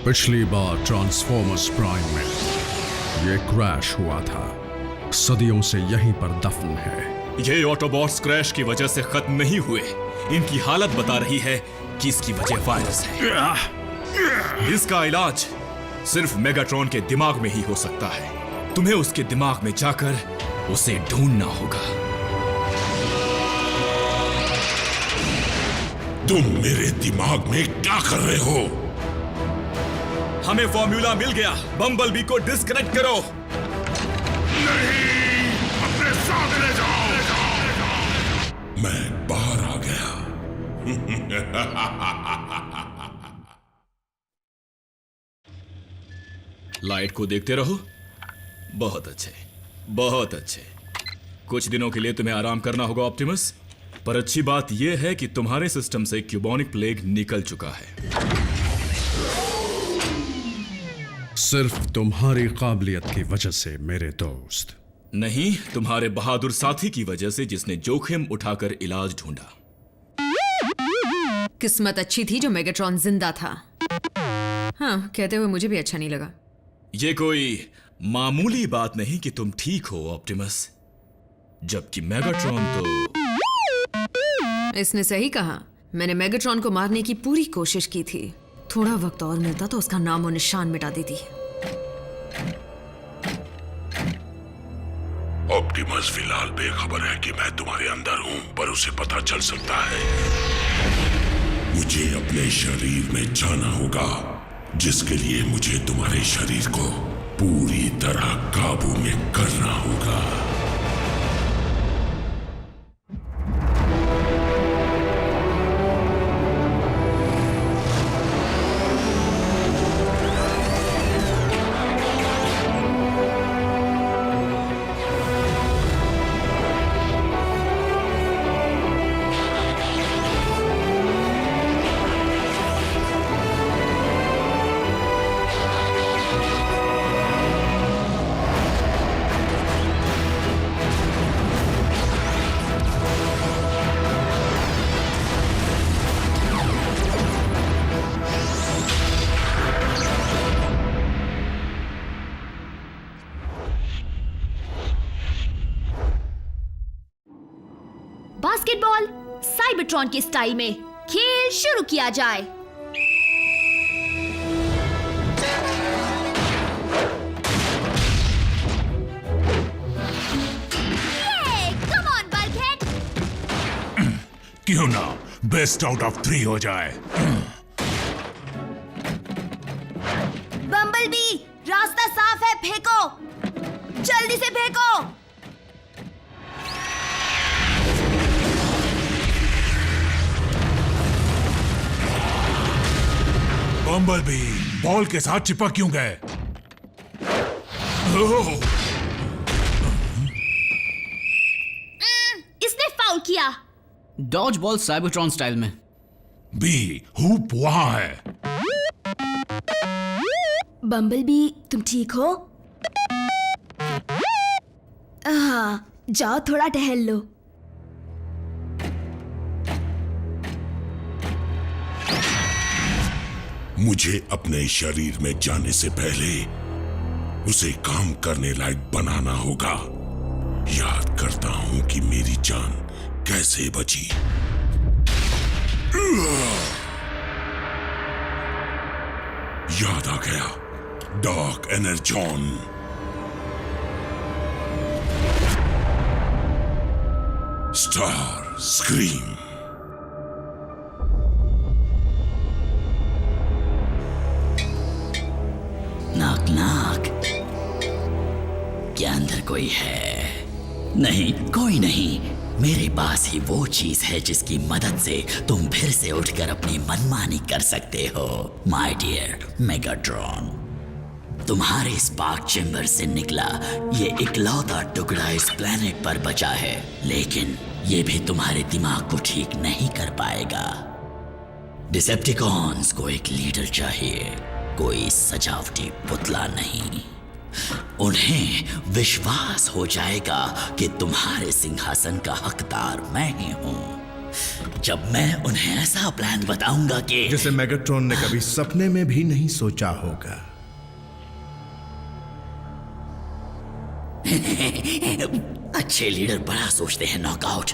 पिछली बार transformers prime में ये क्रैश हुआ था, सदियों से यहीं पर दफन है। ये ऑटोबॉट्स क्रैश की वजह से खत्म नहीं हुए। इनकी हालत बता रही है कि इसकी वजह वायरस है। इसका इलाज सिर्फ मेगाट्रॉन के दिमाग में ही हो सकता है। तुम्हें उसके दिमाग में जाकर उसे ढूंढना होगा। तुम मेरे दिमाग में क्या कर रहे हो? हमें फॉर्मूला मिल गया। बम्बलबी को डिस्कनेक्ट करो। नहीं, अपने साथ ले जाओ। मैं बाहर आ गया। लाइट को देखते रहो। बहुत अच्छे, बहुत अच्छे। कुछ दिनों के लिए तुम्हें आराम करना होगा ऑप्टिमस, पर अच्छी बात यह है कि तुम्हारे सिस्टम से क्यूबोनिक प्लेग निकल चुका है। सिर्फ तुम्हारी काबिलियत की वजह से मेरे दोस्त। नहीं, तुम्हारे बहादुर साथी की वजह से, जिसने जोखिम उठाकर इलाज ढूंढा। किस्मत अच्छी थी जो मेगाट्रॉन जिंदा था। हाँ, कहते हुए मुझे भी अच्छा नहीं लगा। ये कोई मामूली बात नहीं कि तुम ठीक हो ऑप्टिमस, जबकि मेगाट्रॉन तो... इसने सही कहा। मैंने मेगाट्रॉन को मारने की पूरी कोशिश की थी। थोड़ा वक्त और मिलता तो उसका नाम और निशान मिटा देती। ऑप्टिमस फिलहाल बेखबर है कि मैं तुम्हारे अंदर हूं, पर उसे पता चल सकता है। मुझे अपने शरीर में जाना होगा, जिसके लिए मुझे तुम्हारे शरीर को पूरी तरह काबू में करना होगा। बास्केटबॉल साइबरट्रॉन की स्टाइल में खेल शुरू किया जाए। Come on bulkhead. क्यों ना बेस्ट आउट ऑफ 3 हो जाए। बम्बलबी, रास्ता साफ है, फेंको, जल्दी से फेंको। बम्बलबी बॉल के साथ चिपक क्यों गए? इसने फाउल किया। डॉज बॉल साइबरट्रॉन स्टाइल में। बी, हुप वहां है। बम्बलबी, तुम ठीक हो? हाँ, जाओ थोड़ा टहल लो। मुझे अपने शरीर में जाने से पहले उसे काम करने लायक बनाना होगा। याद करता हूं कि मेरी जान कैसे बची। याद आ गया, डार्क एनर्जॉन। Star scream. नाक नाक, क्या अंदर कोई है? नहीं, कोई नहीं। मेरे पास ही वो चीज है जिसकी मदद से तुम फिर से उठकर अपनी मनमानी कर सकते हो। माय डियर मेगाट्रॉन, तुम्हारे स्पार्क चेंबर से निकला ये इकलौता टुकड़ा इस प्लेनेट पर बचा है, लेकिन ये भी तुम्हारे दिमाग को ठीक नहीं कर पाएगा। डिसेप्टिकॉन्स को एक लीडर चाहिए, कोई सजावटी पुतला नहीं। उन्हें विश्वास हो जाएगा कि तुम्हारे सिंहासन का हकदार मैं ही हूं। जब मैं उन्हें ऐसा प्लान बताऊंगा कि जिसे मेगाट्रॉन ने कभी सपने में भी नहीं सोचा होगा। अच्छे लीडर बड़ा सोचते हैं नॉकआउट।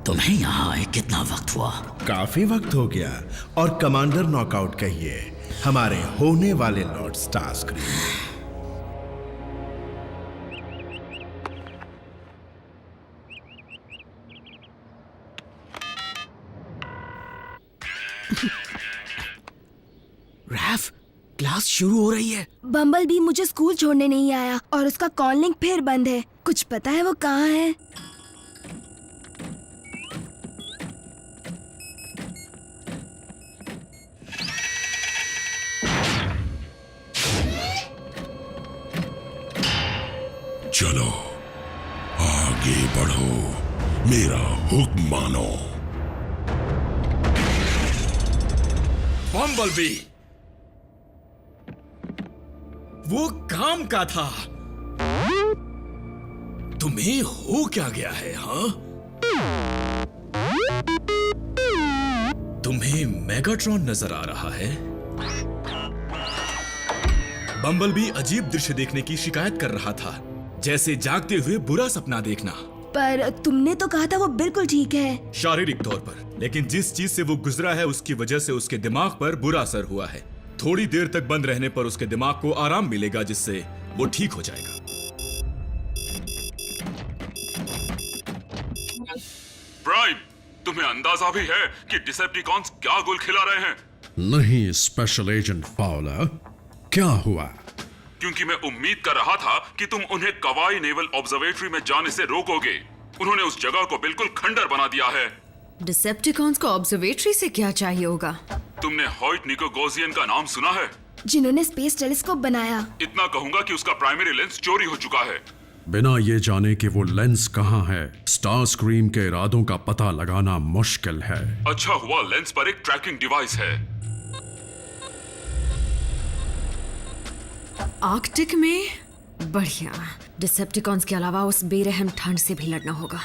तुम्हें यहाँ आए कितना वक्त हुआ? काफी वक्त हो गया। और कमांडर नॉकआउट कहिए, हमारे होने वाले लॉर्ड स्टारस्क्रीम। रैफ, क्लास शुरू हो रही है। बम्बल भी मुझे स्कूल छोड़ने नहीं आया और उसका कॉल लिंक फिर बंद है। कुछ पता है वो कहाँ है? चलो आगे बढ़ो, मेरा हुक्म मानो। बम्बलबी, वो काम का था। तुम्हें हो क्या गया है? हाँ, तुम्हें मेगाट्रॉन नजर आ रहा है? बम्बलबी अजीब दृश्य देखने की शिकायत कर रहा था, जैसे जागते हुए बुरा सपना देखना। पर तुमने तो कहा था वो बिल्कुल ठीक है। शारीरिक तौर पर, लेकिन जिस चीज से वो गुजरा है उसकी वजह से उसके दिमाग पर बुरा असर हुआ है। थोड़ी देर तक बंद रहने पर उसके दिमाग को आराम मिलेगा, जिससे वो ठीक हो जाएगा। प्राइम, तुम्हें अंदाजा भी है कि डिसेप्टिकॉन्स क्या गुल खिला रहे हैं? नहीं स्पेशल एजेंट फाउलर, क्या हुआ? क्योंकि मैं उम्मीद कर रहा था कि तुम उन्हें कवाई नेवल ऑब्जर्वेटरी में जाने से रोकोगे। उन्होंने उस जगह को बिल्कुल खंडर बना दिया है। डिसेप्टिकॉन्स को ऑब्जर्वेटरी से क्या चाहिए होगा? तुमने हॉइट निकोगोजियन का नाम सुना है? जिन्होंने स्पेस टेलीस्कोप बनाया। इतना कहूंगा कि उसका प्राइमरी लेंस चोरी हो चुका है। बिना ये जाने कि वो लेंस कहाँ है, स्टारस्क्रीम के इरादों का पता लगाना मुश्किल है। अच्छा हुआ लेंस पर एक ट्रैकिंग डिवाइस है। आर्कटिक में? बढ़िया। डिसेप्टिकॉन्स के अलावा उस बेरहम ठंड से भी लड़ना होगा।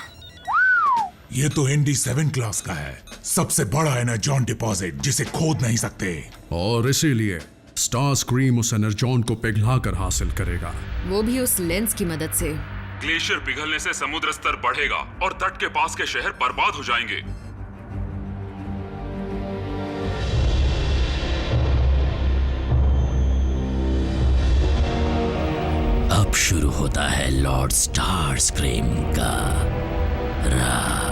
ये तो ND7 क्लास का है, सबसे बड़ा एनर्जॉन डिपॉजिट जिसे खोद नहीं सकते। और इसीलिए स्टारस्क्रीम उस एनर्जॉन को पिघला कर हासिल करेगा, वो भी उस लेंस की मदद से। ग्लेशियर पिघलने से समुद्र स्तर बढ़ेगा और तट के पास के शहर बर्बाद हो जाएंगे। अब शुरू होता है लॉर्ड स्टारस्क्रीम का राज।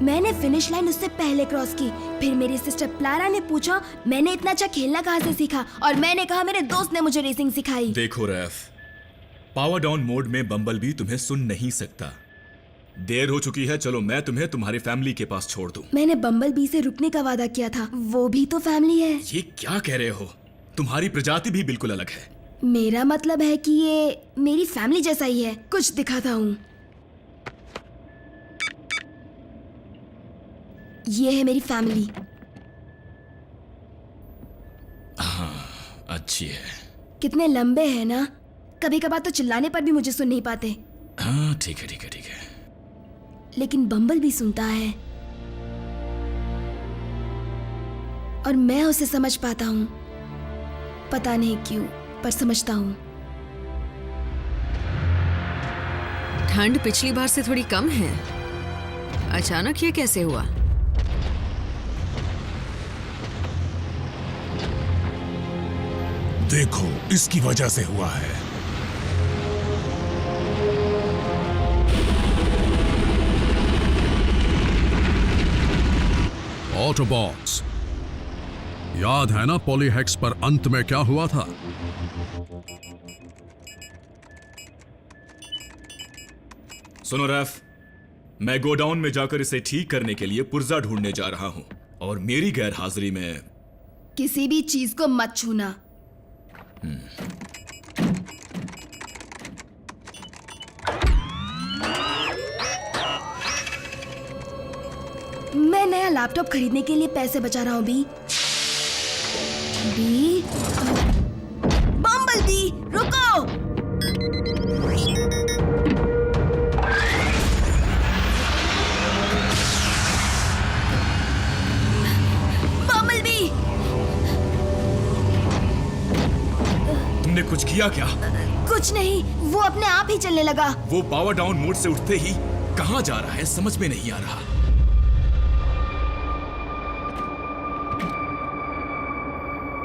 मैंने फिनिश लाइन उससे पहले क्रॉस की। फिर मेरी सिस्टर प्लारा ने पूछा मैंने इतना अच्छा खेलना कहाँ से सीखा, और मैंने कहा मेरे दोस्त ने मुझे रेसिंग सिखाई। देखो रैफ, पावर डाउन मोड में बम्बलबी तुम्हें सुन नहीं सकता। देर हो चुकी है, चलो मैं तुम्हें तुम्हारी फैमिली के पास छोड़ दूं। मैंने बम्बलबी से रुकने का वादा किया था, वो भी तो फैमिली है। ये क्या कह रहे हो? तुम्हारी प्रजाति भी बिल्कुल अलग है। मेरा मतलब है कि ये मेरी फैमिली जैसा ही है। कुछ दिखाता हूँ। ये है मेरी फैमिली। हाँ, अच्छी है। कितने लंबे हैं ना। कभी कभार तो चिल्लाने पर भी मुझे सुन नहीं पाते। हाँ, ठीक है ठीक है ठीक है। लेकिन बम्बल भी सुनता है और मैं उसे समझ पाता हूँ। पता नहीं क्यों, पर समझता हूँ। ठंड पिछली बार से थोड़ी कम है। अचानक ये कैसे हुआ? देखो, इसकी वजह से हुआ है। ऑटोबॉट्स, याद है ना पॉलीहेक्स पर अंत में क्या हुआ था? सुनो रैफ, मैं गोडाउन में जाकर इसे ठीक करने के लिए पुर्जा ढूंढने जा रहा हूं, और मेरी गैर हाजिरी में किसी भी चीज को मत छूना। मैं नया लैपटॉप खरीदने के लिए पैसे बचा रहा हूँ बी। बम्बल बी, रुको। बम्बल बी, तुमने कुछ किया क्या? कुछ नहीं, वो अपने आप ही चलने लगा। वो पावर डाउन मोड से उठते ही कहाँ जा रहा है समझ में नहीं आ रहा।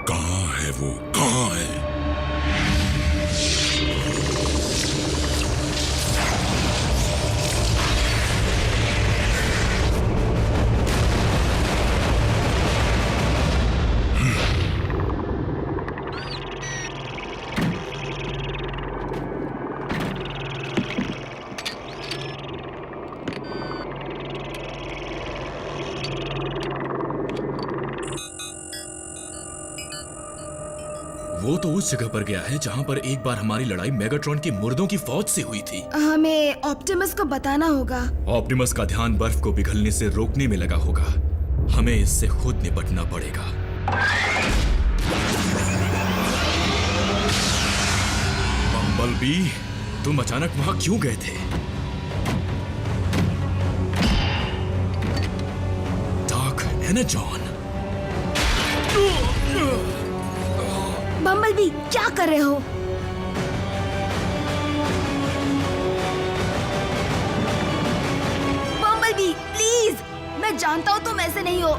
कहाँ है वो? कहाँ है? वो तो उस जगह पर गया है जहां पर एक बार हमारी लड़ाई मेगाट्रॉन की मुर्दों की फौज से हुई थी। हमें ऑप्टिमस को बताना होगा। ऑप्टिमस का ध्यान बर्फ को पिघलने से रोकने में लगा होगा। हमें इससे खुद निपटना पड़ेगा। बम्बलबी, तुम अचानक वहां क्यों गए थे? Dark Energon. बम्बलबी, क्या कर रहे हो? बम्बलबी, प्लीज, मैं जानता हूँ तुम ऐसे नहीं हो।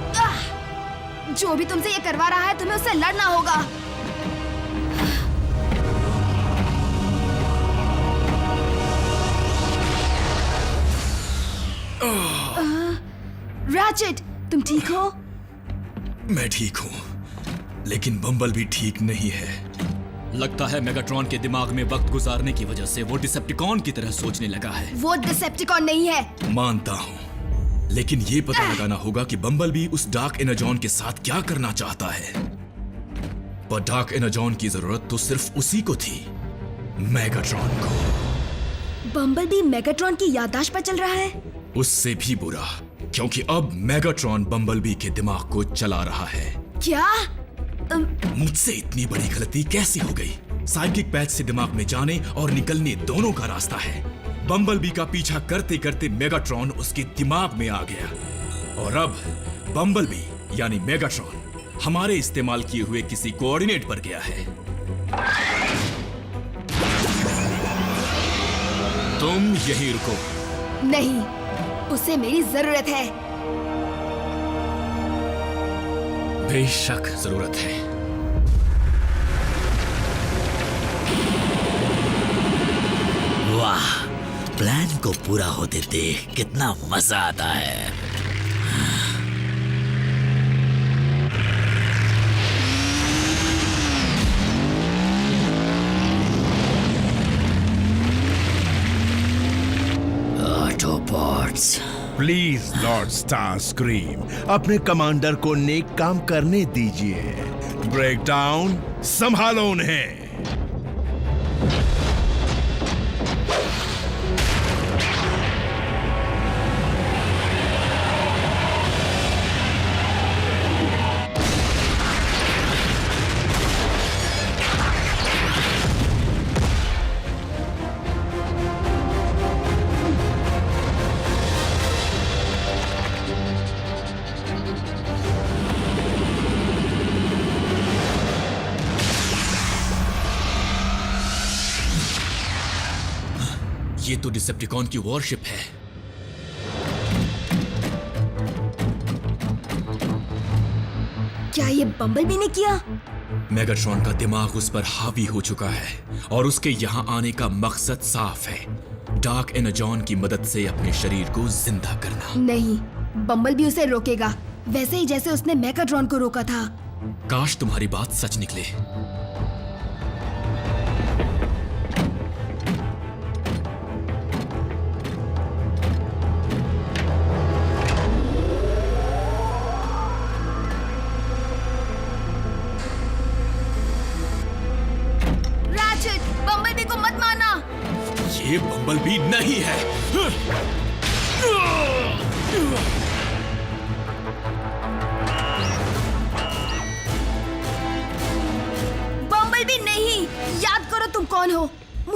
जो भी तुमसे ये करवा रहा है तुम्हें उससे लड़ना होगा। रैचेट, तुम ठीक हो? मैं ठीक हूँ, लेकिन बम्बलबी ठीक नहीं है। लगता है मेगाट्रॉन के दिमाग में वक्त गुजारने की वजह से वो डिसेप्टिकॉन की तरह सोचने लगा है। वो डिसेप्टिकॉन नहीं है। मानता हूँ, लेकिन ये पता लगाना होगा कि बम्बलबी उस डार्क एनर्जॉन के साथ क्या करना चाहता है। पर डार्क एनर्जॉन की जरूरत तो सिर्फ उसी को थी, मेगाट्रॉन को। बम्बलबी मेगाट्रॉन की याददाश्त पर चल रहा है? उससे भी बुरा, क्योंकि अब मेगाट्रॉन बम्बलबी के दिमाग को चला रहा है। क्या? मुझसे इतनी बड़ी गलती कैसे हो गई? साइकिक पैच से दिमाग में जाने और निकलने दोनों का रास्ता है। बम्बलबी का पीछा करते करते मेगाट्रॉन उसके दिमाग में आ गया, और अब बम्बलबी यानी मेगाट्रॉन हमारे इस्तेमाल किए हुए किसी कोऑर्डिनेट पर गया है। तुम यहीं रुको। नहीं, उसे मेरी जरूरत है। बेशक जरूरत है। वाह, प्लान को पूरा होते देख कितना मजा आता है। ऑटोबॉट्स, प्लीज लॉर्ड स्टारस्क्रीम, अपने कमांडर को नेक काम करने दीजिए। ब्रेकडाउन, संभालो उन्हें। ये तो डिसेप्टिकॉन की वॉरशिप है। क्या ये बम्बलबी ने किया? मेगाट्रॉन का दिमाग उस पर हावी हो चुका है और उसके यहाँ आने का मकसद साफ है, डार्क एनर्जॉन की मदद से अपने शरीर को जिंदा करना। नहीं, बम्बलबी उसे रोकेगा, वैसे ही जैसे उसने मेगाट्रॉन को रोका था। काश तुम्हारी बात सच निकले। बम्बलबी को मत मारना। ये बम्बलबी नहीं है।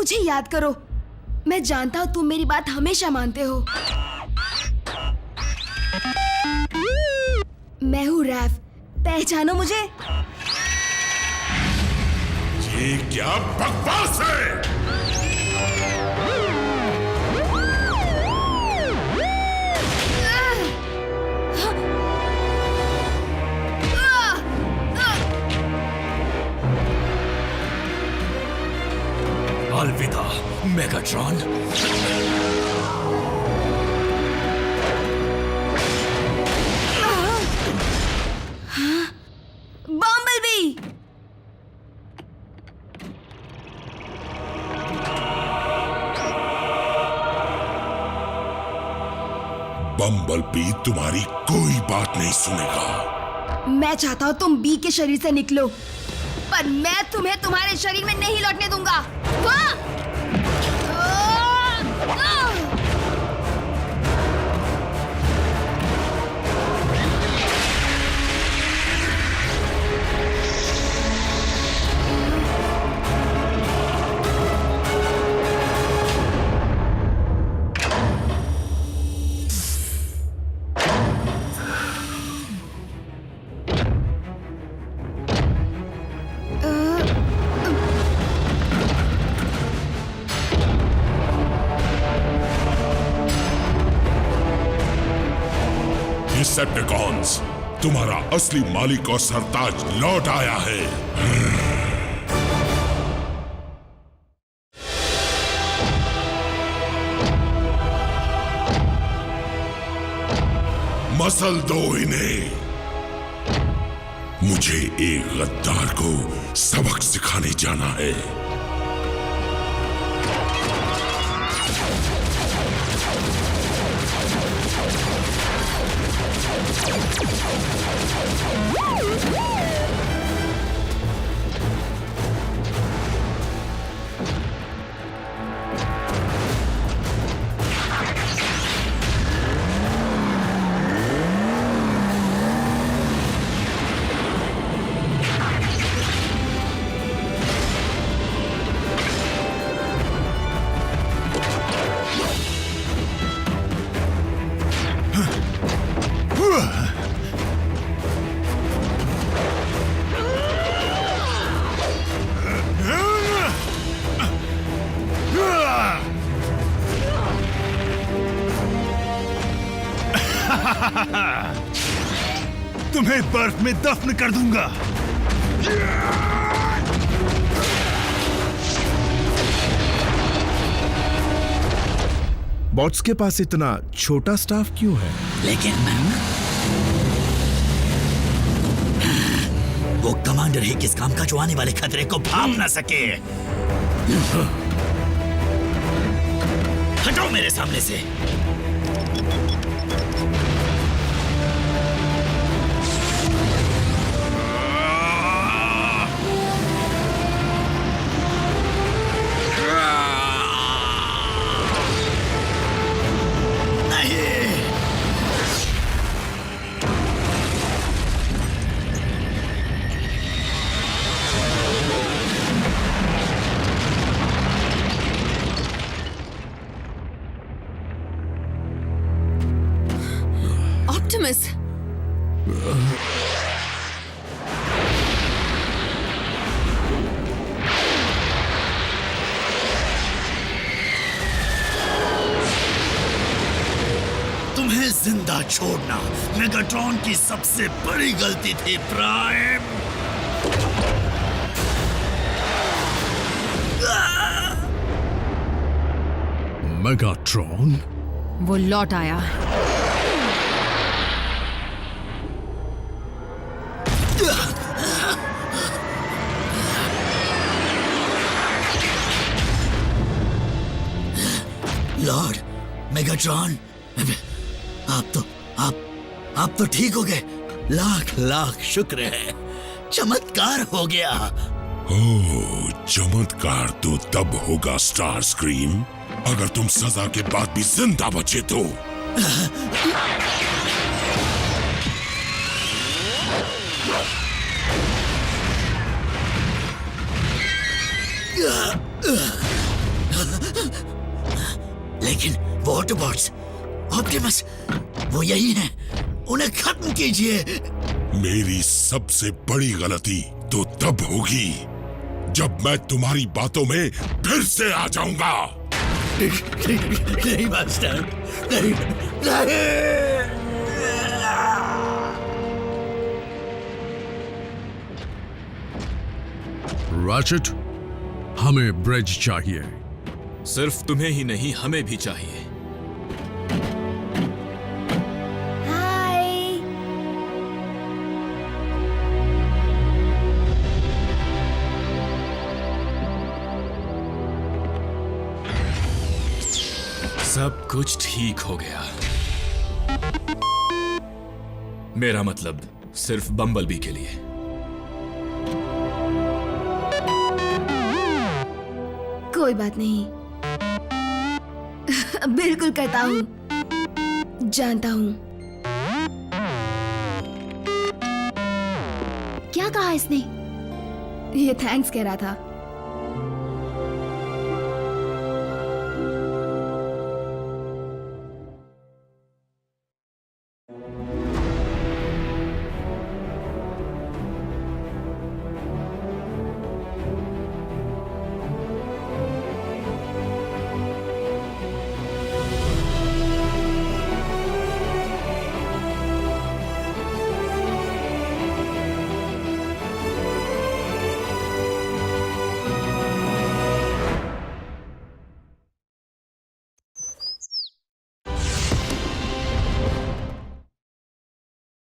मुझे याद करो। मैं जानता हूँ तुम मेरी बात हमेशा मानते हो। मैं हूँ रैफ, पहचानो मुझे? ये क्या बकवास है? अलविदा मेगाट्रॉन। बम्बलबी! बम्बलबी तुम्हारी कोई बात नहीं सुनेगा। मैं चाहता हूँ तुम बी के शरीर से निकलो, पर मैं तुम्हें तुम्हारे शरीर में नहीं लौटने दूंगा। डिसेप्टिकॉन्स, तुम्हारा असली मालिक और सरताज लौट आया है। मसल दो इन्हें। मुझे एक गद्दार को सबक सिखाने जाना है। तुम्हें बर्फ में दफन कर दूंगा। बॉट्स के पास इतना छोटा स्टाफ क्यों है? लेकिन वो कमांडर ही किस काम का जो आने वाले खतरे को भाप ना सके। हटो मेरे सामने से। ऑप्टिमस, तुम्हें जिंदा छोड़ना मेगाट्रॉन की सबसे बड़ी गलती थी प्राइम। मेगाट्रॉन वो लौट आया। लॉर्ड मेगाट्रॉन, आप तो ठीक हो गए। लाख लाख शुक्र है, चमत्कार हो गया। ओह, चमत्कार तो तब होगा स्टार स्क्रीम, अगर तुम सजा के बाद भी जिंदा बचे तो। ऑप्टिमस, वो यही है, उन्हें खत्म कीजिए। मेरी सबसे बड़ी गलती तो तब होगी जब मैं तुम्हारी बातों में फिर से आ जाऊंगा। नहीं मास्टर, नहीं, नहीं। रैचेट, हमें ब्रिज चाहिए। सिर्फ तुम्हें ही नहीं, हमें भी चाहिए। हाय। सब कुछ ठीक हो गया। मेरा मतलब सिर्फ बम्बलबी के लिए। कोई बात नहीं। बिल्कुल करता हूँ, जानता हूँ। क्या कहा इसने? ये थैंक्स कह रहा था।